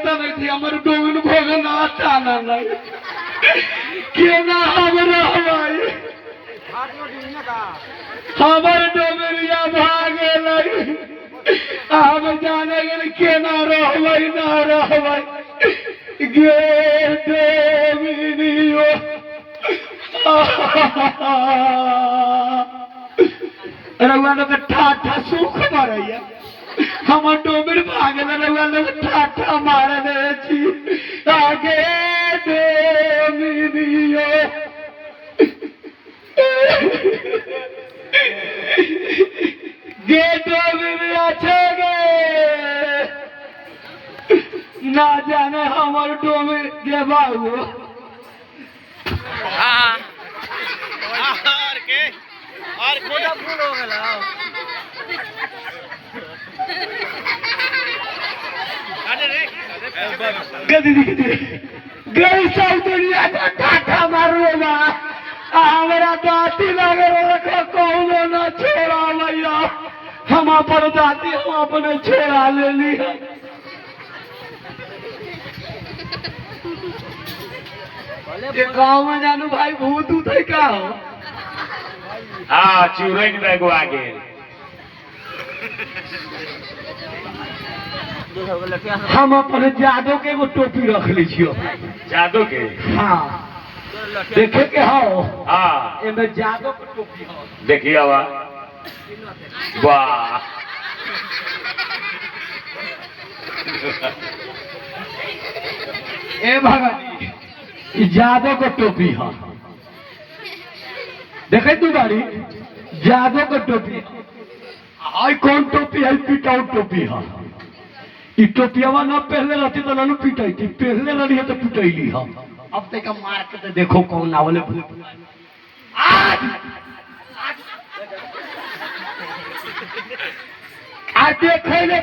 पता नहीं थी हमारे डोमिन भोगना आना नहीं क्यों ना हमारा हवाई हमारे डोमिनिया भागे नहीं हम जाने गए के ना रहवाई गे डोमिनियो रउआ लोग ठाठा सुख मारैया हम डोमिन भागे रउआ लोग ठाठा मार दे छी आगे डोमिनियो गे डोमिनिया छे गे ना जाने हमर डोमिन गे बाबू और खोटा फूल हो गया गई सब दुनिया का ठाठा मारो बा हमारा दाती लगे रखो कौनो ना छोड़ा भैया हम अपन दाती हम अपने छोड़ा ले लिया ये गाँव में जानू भाई भूत उठे का हो हाँ चूरन बैगो आगे हम अपने जादो के एगो टोपी रख ली छियो जादू के हाँ देखे के हो हाँ एमे जादो के टोपी हो देखिए हवा वाह ए भगवान ई जादो के टोपी हो देखे तू गाड़ी जादो के टोपी आई कौन टोपी है पिटाऊ टोपी है ई टोपियावा ना पहले रहती तो ना पिटाई थी पहले रही है तो पिटैली है अब तक मार के तो देखो कौन आवले भूत आज देखे ले